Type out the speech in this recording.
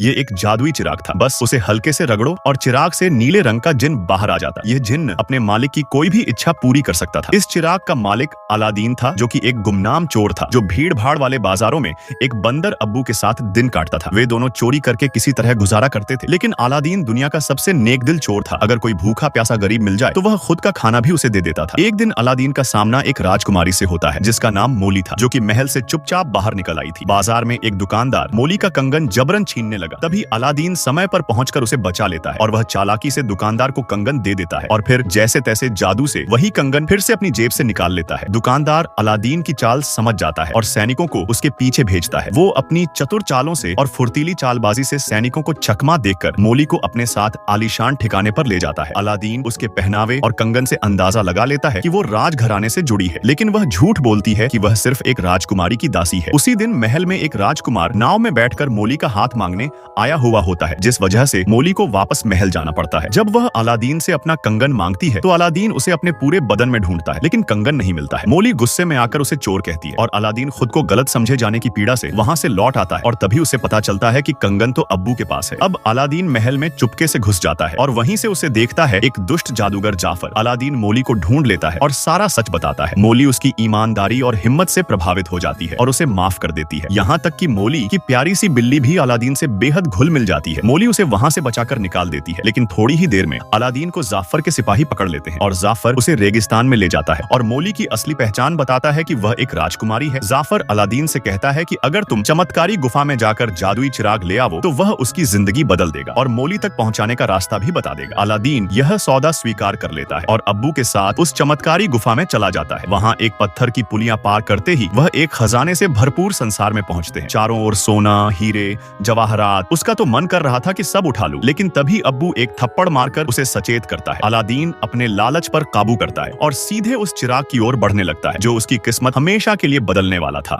ये एक जादुई चिराग था। बस उसे हल्के से रगड़ो और चिराग से नीले रंग का जिन्न बाहर आ जाता। यह जिन्न अपने मालिक की कोई भी इच्छा पूरी कर सकता था। इस चिराग का मालिक अलादीन था, जो कि एक गुमनाम चोर था, जो भीड़ भाड़ वाले बाजारों में एक बंदर अब्बू के साथ दिन काटता था। वे दोनों चोरी करके किसी तरह गुजारा करते थे, लेकिन अलादीन दुनिया का सबसे नेकदिल चोर था। अगर कोई भूखा प्यासा गरीब मिल जाए तो वह खुद का खाना भी उसे दे देता था। एक दिन अलादीन का सामना एक राजकुमारी से होता है, जिसका नाम मोली था, जो कि महल से चुपचाप बाहर निकल आई थी। बाजार में एक दुकानदार मोली का कंगन जबरन छीनने लगा। तभी अलादीन समय पर पहुंचकर उसे बचा लेता है और वह चालाकी से दुकानदार को कंगन दे देता है और फिर जैसे तैसे जादू से वही कंगन फिर से अपनी जेब से निकाल लेता है। दुकानदार अलादीन की चाल समझ जाता है और सैनिकों को उसके पीछे भेजता है। वो अपनी चतुर चालों से और फुर्तीली चालबाजी से सैनिकों को चकमा देकर मोली को अपने साथ आलीशान ठिकाने पर ले जाता है। अलादीन उसके पहनावे और कंगन से अंदाजा लगा लेता है कि वो राजघराने से जुड़ी है, लेकिन वह झूठ बोलती है कि वह सिर्फ एक राजकुमारी की दासी है। उसी दिन महल में एक राजकुमार नाव में बैठकर मोली का हाथ मांगने आया हुआ होता है, जिस वजह से मोली को वापस महल जाना पड़ता है। जब वह अलादीन से अपना कंगन मांगती है तो अलादीन उसे अपने पूरे बदन में ढूंढता है, लेकिन कंगन नहीं मिलता है। मोली गुस्से में आकर उसे चोर कहती है और अलादीन खुद को गलत समझे जाने की पीड़ा से वहां से लौट आता है और तभी उसे पता चलता है कि कंगन तो अब्बू के पास है। अब अलादीन महल में चुपके से घुस जाता है और वहीं से उसे देखता है एक दुष्ट जादूगर जाफर। अलादीन मोली को ढूंढ लेता है और सारा सच बताता है। मोली उसकी ईमानदारी और हिम्मत से प्रभावित हो जाती है और उसे माफ कर देती है। यहाँ तक कि मोली की प्यारी सी बिल्ली भी अलादीन से बेहद घुल मिल जाती है। मोली उसे वहां से बचाकर निकाल देती है, लेकिन थोड़ी ही देर में अलादीन को जाफर के सिपाही पकड़ लेते हैं और जाफर उसे रेगिस्तान में ले जाता है और मोली की असली पहचान बताता है कि वह एक राजकुमारी है। जाफर अलादीन से कहता है कि अगर तुम चमत्कारी गुफा में जाकर जादुई चिराग ले आओ तो वह उसकी जिंदगी बदल देगा और मोली तक पहुंचाने का रास्ता भी बता देगा। अलादीन यह सौदा स्वीकार कर लेता है और अब्बू के साथ उस चमत्कारी गुफा में चला जाता है। वहाँ एक पत्थर की पुलियां पार करते ही वह एक खजाने से भरपूर संसार में पहुंचते हैं। चारों ओर सोना, हीरे, जवाहरात। उसका तो मन कर रहा था कि सब उठा लूं, लेकिन तभी अब्बू एक थप्पड़ मारकर उसे सचेत करता है। अलादीन अपने लालच पर काबू करता है और सीधे उस चिराग की ओर बढ़ने लगता है, जो उसकी किस्मत हमेशा के लिए बदलने वाला था।